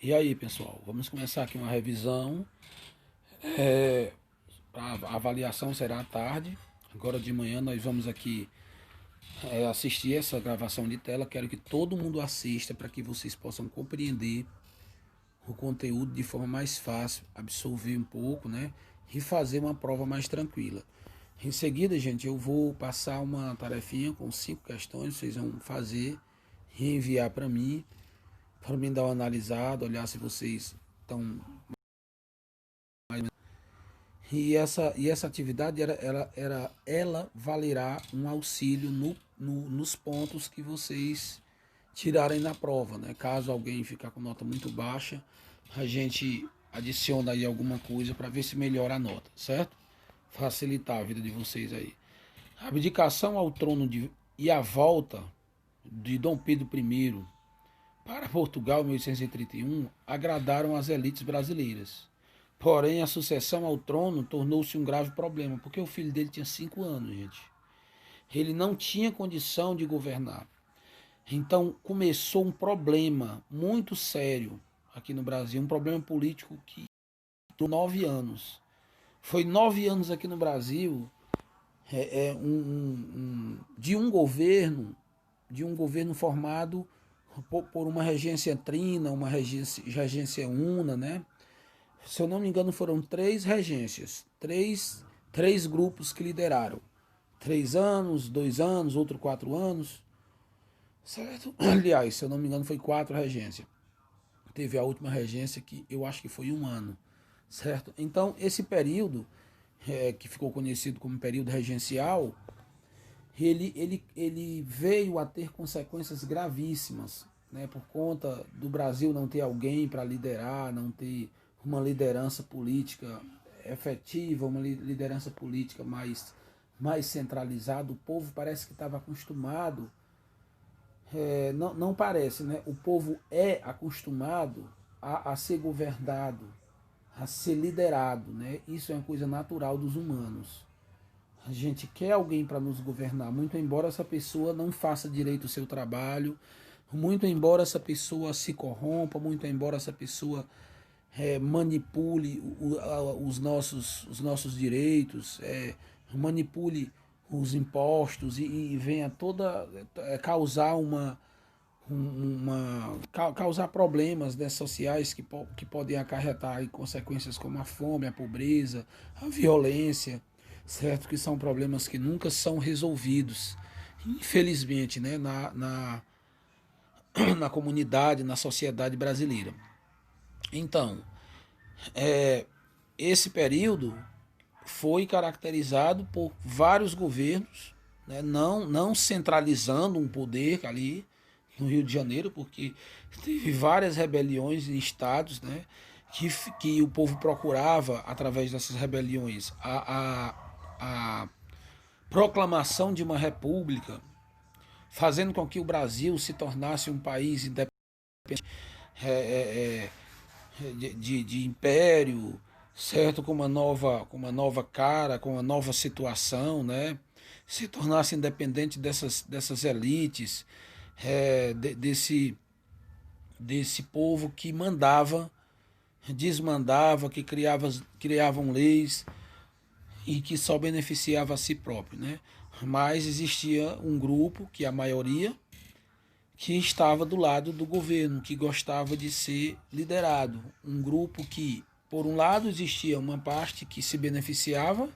E aí, pessoal, vamos começar aqui uma revisão. A avaliação será à tarde. Agora de manhã nós vamos aqui assistir essa gravação de tela. Quero que todo mundo assista para que vocês possam compreender o conteúdo de forma mais fácil, absorver um pouco, né? E fazer uma prova mais tranquila. Em seguida, gente, eu vou passar uma tarefinha com 5 questões. Vocês vão fazer e enviar para mim dar uma analisada, olhar se vocês estão. E essa atividade ela valerá um auxílio nos pontos que vocês tirarem na prova, né? Caso alguém ficar com nota muito baixa, a gente adiciona aí alguma coisa para ver se melhora a nota, certo? Facilitar a vida de vocês aí. A abdicação ao trono e a volta de Dom Pedro I para Portugal em 1831 agradaram as elites brasileiras. Porém, a sucessão ao trono tornou-se um grave problema, porque o filho dele tinha 5 anos, gente. Ele não tinha condição de governar. Então, começou um problema muito sério aqui no Brasil, um problema político que durou 9 anos. Foi 9 anos aqui no Brasil de um governo formado por uma regência trina, uma regência una, né? Se eu não me engano, foram 3 regências, três grupos que lideraram. 3 anos, 2 anos, outro 4 anos, certo? Aliás, se eu não me engano, foi 4 regências. Teve a última regência que eu acho que foi 1 ano, certo? Então, esse período, que ficou conhecido como período regencial, ele veio a ter consequências gravíssimas, né, por conta do Brasil não ter alguém para liderar, não ter uma liderança política efetiva, uma liderança política mais centralizada. O povo parece que estava acostumado, não parece, né? O povo é acostumado a ser governado, a ser liderado, né? Isso é uma coisa natural dos humanos. A gente quer alguém para nos governar, muito embora essa pessoa não faça direito o seu trabalho, muito embora essa pessoa se corrompa, muito embora essa pessoa manipule os nossos direitos, manipule os impostos e venha toda causar causar problemas, né, sociais que podem acarretar em consequências como a fome, a pobreza, a violência, certo? Que são problemas que nunca são resolvidos, infelizmente, né, na comunidade, na sociedade brasileira. Então, esse período foi caracterizado por vários governos, né, não centralizando um poder ali no Rio de Janeiro, porque teve várias rebeliões em estados, né, que o povo procurava, através dessas rebeliões, a proclamação de uma república, fazendo com que o Brasil se tornasse um país independente, é, é, de império, certo? Com uma nova cara, com uma nova situação, né? Se tornasse independente dessas elites, desse povo que mandava, desmandava, que criavam leis e que só beneficiava a si próprio, né? Mas existia um grupo, que é a maioria, que estava do lado do governo, que gostava de ser liderado. Um grupo que, por um lado, existia uma parte que se beneficiava,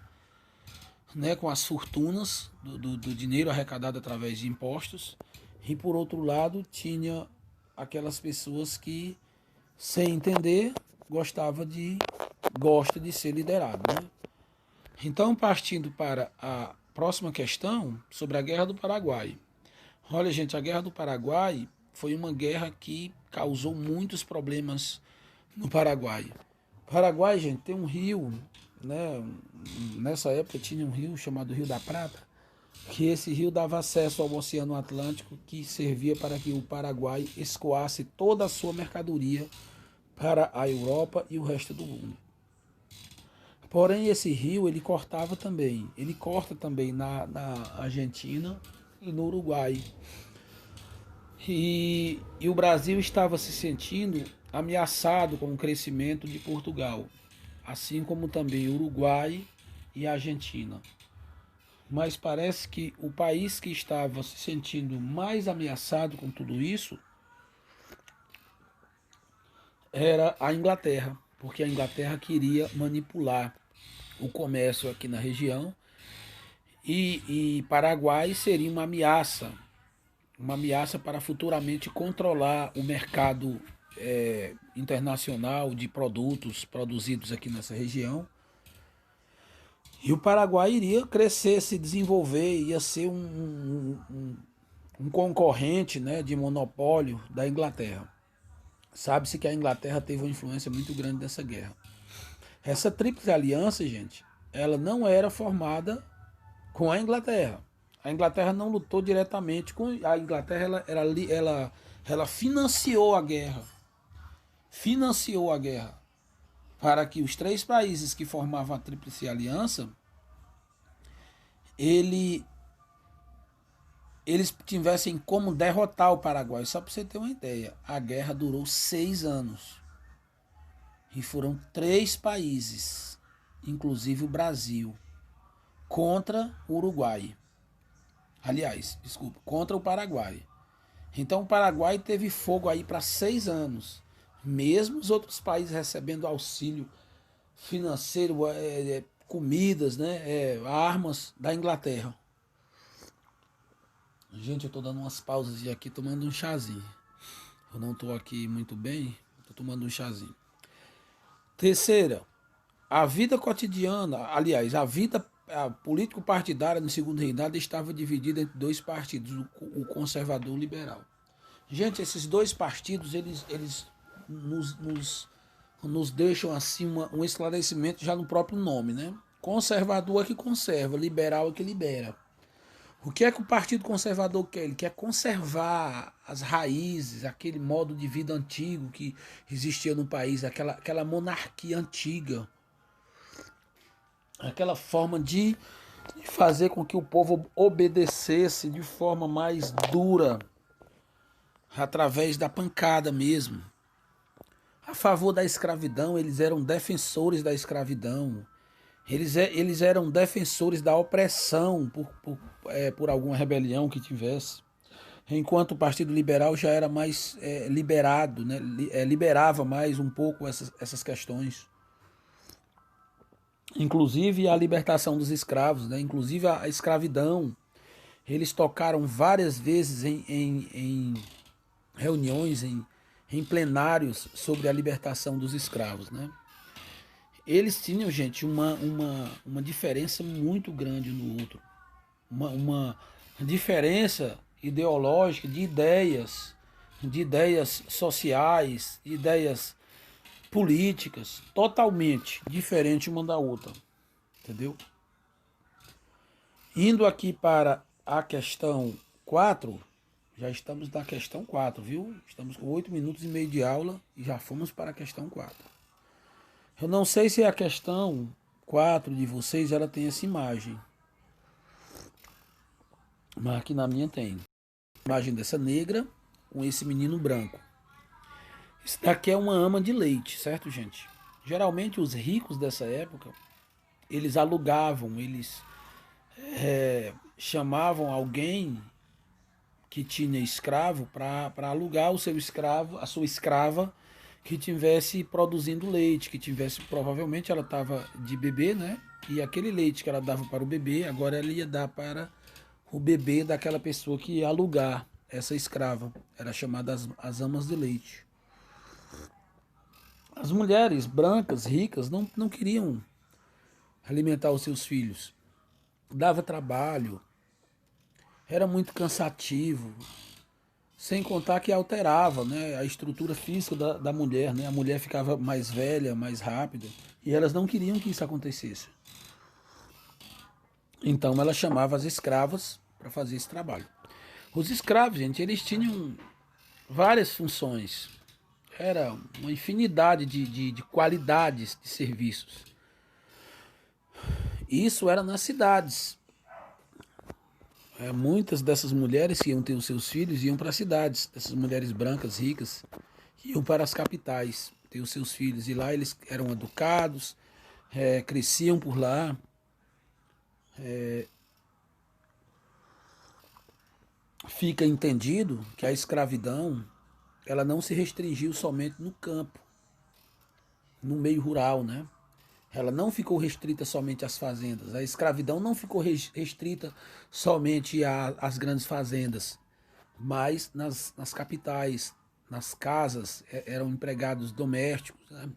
né, com as fortunas do dinheiro arrecadado através de impostos, e por outro lado, tinha aquelas pessoas que, sem entender, gosta de ser liderado, né? Então, partindo para a próxima questão sobre a Guerra do Paraguai. Olha, gente, a Guerra do Paraguai foi uma guerra que causou muitos problemas no Paraguai. O Paraguai, gente, tem um rio, né? Nessa época tinha um rio chamado Rio da Prata, que esse rio dava acesso ao Oceano Atlântico, que servia para que o Paraguai escoasse toda a sua mercadoria para a Europa e o resto do mundo. Porém, esse rio ele corta também na Argentina e no Uruguai. E o Brasil estava se sentindo ameaçado com o crescimento de Portugal, assim como também Uruguai e Argentina. Mas parece que o país que estava se sentindo mais ameaçado com tudo isso era a Inglaterra, porque a Inglaterra queria manipular o comércio aqui na região e Paraguai seria uma ameaça para futuramente controlar o mercado internacional de produtos produzidos aqui nessa região. E o Paraguai iria crescer, se desenvolver, ia ser um concorrente, né, de monopólio da Inglaterra. Sabe-se que a Inglaterra teve uma influência muito grande nessa guerra. Essa tríplice aliança, gente, ela não era formada com a Inglaterra. A Inglaterra não lutou diretamente com a Inglaterra, ela financiou a guerra. Financiou a guerra para que os três países que formavam a Tríplice Aliança ele, eles tivessem como derrotar o Paraguai. Só para você ter uma ideia, a guerra durou 6 anos e foram três países, inclusive o Brasil, contra o Uruguai. Aliás, desculpa, contra o Paraguai. Então o Paraguai teve fogo aí para 6 anos. Mesmo os outros países recebendo auxílio financeiro, comidas, né, armas da Inglaterra. Gente, eu estou dando umas pausas aqui tomando um chazinho. Eu não estou aqui muito bem, estou tomando um chazinho. Terceira, a vida cotidiana, aliás, a político-partidária no segundo reinado estava dividida entre dois partidos, o conservador e o liberal. Gente, esses dois partidos, eles nos deixam assim um esclarecimento já no próprio nome, né? Conservador é que conserva, liberal é que libera. O que é que o Partido Conservador quer? Ele quer conservar as raízes, aquele modo de vida antigo que existia no país, aquela monarquia antiga, aquela forma de fazer com que o povo obedecesse de forma mais dura, através da pancada mesmo. A favor da escravidão, eles eram defensores da escravidão. Eles eram defensores da opressão por alguma rebelião que tivesse. Enquanto o Partido Liberal já era mais liberado, né? Liberava mais um pouco essas questões. Inclusive a libertação dos escravos, né? Inclusive a escravidão. Eles tocaram várias vezes em reuniões, em plenários sobre a libertação dos escravos, né? Eles tinham, gente, uma diferença muito grande um no outro. Uma diferença ideológica de ideias sociais, ideias políticas, totalmente diferente uma da outra. Entendeu? Indo aqui para a questão 4, já estamos na questão 4, viu? Estamos com 8 minutos e meio de aula e já fomos para a questão 4. Eu não sei se a questão 4 de vocês ela tem essa imagem. Mas aqui na minha tem. A imagem dessa negra com esse menino branco. Isso daqui é uma ama de leite, certo, gente? Geralmente os ricos dessa época, eles alugavam, eles chamavam alguém que tinha escravo para alugar o seu escravo, a sua escrava que tivesse produzindo leite, que tivesse, provavelmente ela estava de bebê, né? E aquele leite que ela dava para o bebê, agora ela ia dar para o bebê daquela pessoa que ia alugar essa escrava. Era chamada as amas de leite. As mulheres brancas, ricas, não queriam alimentar os seus filhos. Dava trabalho, era muito cansativo, sem contar que alterava, né, a estrutura física da mulher. Né? A mulher ficava mais velha, mais rápida, e elas não queriam que isso acontecesse. Então ela chamava as escravas para fazer esse trabalho. Os escravos, gente, eles tinham várias funções. Era uma infinidade de qualidades de serviços. Isso era nas cidades. Muitas dessas mulheres que iam ter os seus filhos iam para as cidades, essas mulheres brancas, ricas, iam para as capitais ter os seus filhos. E lá eles eram educados, cresciam por lá. Fica entendido que a escravidão ela não se restringiu somente no campo, no meio rural, né? Ela não ficou restrita somente às fazendas. A escravidão não ficou restrita somente às grandes fazendas, mas nas capitais, nas casas, eram empregados domésticos, né?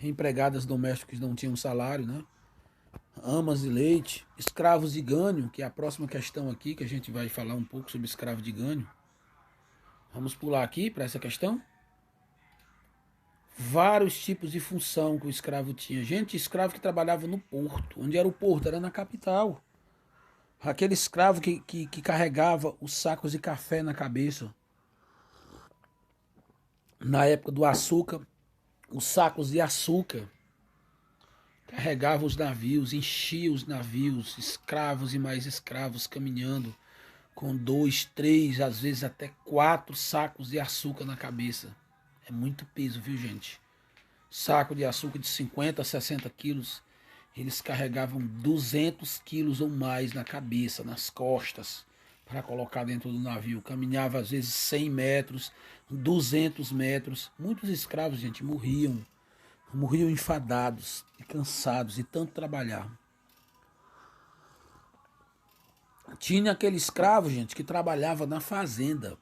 Empregadas domésticas que não tinham salário, né? Amas de leite, escravos de ganho, que é a próxima questão aqui, que a gente vai falar um pouco sobre escravo de ganho. Vamos pular aqui para essa questão. Vários tipos de função que o escravo tinha. Gente, escravo que trabalhava no porto. Onde era o porto? Era na capital. Aquele escravo que carregava os sacos de café na cabeça. Na época do açúcar, os sacos de açúcar. Carregava os navios, enchia os navios, escravos e mais escravos caminhando com 2, 3, às vezes até 4 sacos de açúcar na cabeça. É muito peso, viu, gente? Saco de açúcar de 50 a 60 quilos, eles carregavam 200 quilos ou mais na cabeça, nas costas, para colocar dentro do navio. Caminhava às vezes 100 metros, 200 metros. Muitos escravos, gente, morriam enfadados e cansados de tanto trabalhar. Tinha aquele escravo, gente, que trabalhava na fazenda,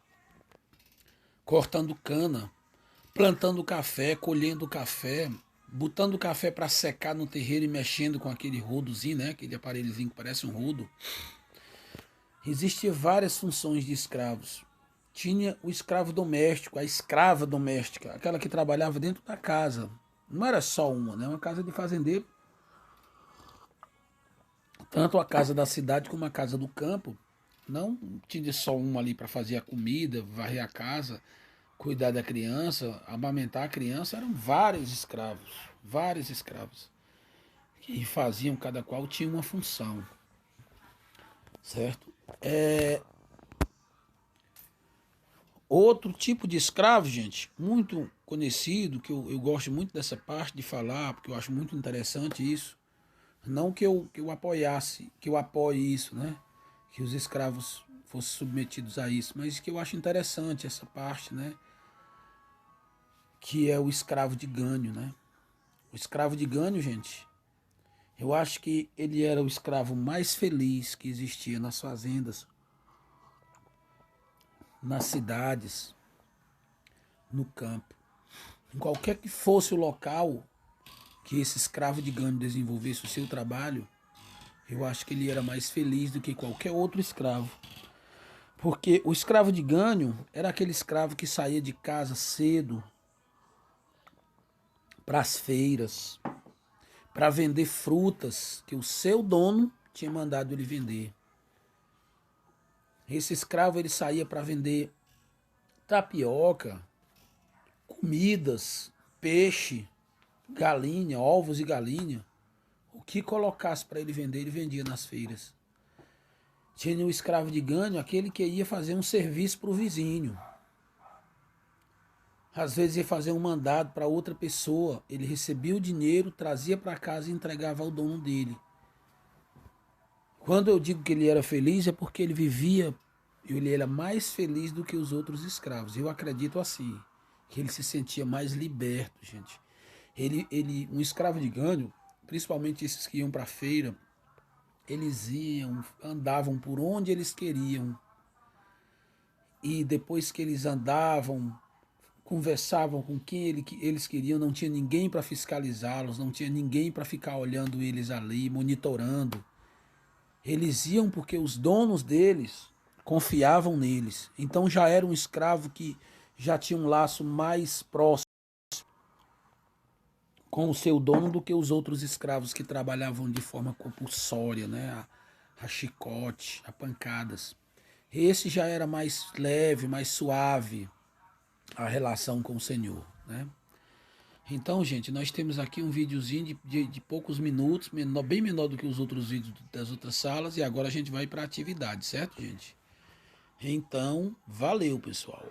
cortando cana, plantando café, colhendo café, botando café para secar no terreiro e mexendo com aquele rodozinho, né? Aquele aparelhozinho que parece um rodo. Existiam várias funções de escravos. Tinha o escravo doméstico, a escrava doméstica, aquela que trabalhava dentro da casa. Não era só uma, né? Uma casa de fazendeiro. Tanto a casa da cidade como a casa do campo. Não tinha só uma ali para fazer a comida, varrer a casa, cuidar da criança, amamentar a criança. Eram vários escravos, que faziam, cada qual tinha uma função, certo? Outro tipo de escravo, gente, muito conhecido, que eu gosto muito dessa parte de falar, porque eu acho muito interessante isso. Não que eu apoiasse, que eu apoie isso, né? Que os escravos fossem submetidos a isso, mas que eu acho interessante essa parte, né? Que é o escravo de ganho, né? O escravo de ganho, gente, eu acho que ele era o escravo mais feliz que existia nas fazendas, nas cidades, no campo. Em qualquer que fosse o local que esse escravo de ganho desenvolvesse o seu trabalho, eu acho que ele era mais feliz do que qualquer outro escravo. Porque o escravo de ganho era aquele escravo que saía de casa cedo para as feiras, para vender frutas que o seu dono tinha mandado ele vender. Esse escravo ele saía para vender tapioca, comidas, peixe, galinha, ovos e galinha. O que colocasse para ele vender, ele vendia nas feiras. Tinha o escravo de ganho, aquele que ia fazer um serviço para o vizinho. Às vezes ia fazer um mandado para outra pessoa. Ele recebia o dinheiro, trazia para casa e entregava ao dono dele. Quando eu digo que ele era feliz, é porque ele vivia, ele era mais feliz do que os outros escravos. Eu acredito assim, que ele se sentia mais liberto, gente. Um escravo de ganho, principalmente esses que iam para a feira, eles iam, andavam por onde eles queriam. E depois que eles andavam, conversavam com quem eles queriam, não tinha ninguém para fiscalizá-los, não tinha ninguém para ficar olhando eles ali, monitorando. Eles iam porque os donos deles confiavam neles. Então já era um escravo que já tinha um laço mais próximo com o seu dono do que os outros escravos que trabalhavam de forma compulsória, né? A chicote, a pancadas. Esse já era mais leve, mais suave a relação com o Senhor, né? Então, gente, nós temos aqui um videozinho de poucos minutos, bem menor do que os outros vídeos das outras salas, e agora a gente vai para a atividade, certo, gente? Então, valeu, pessoal.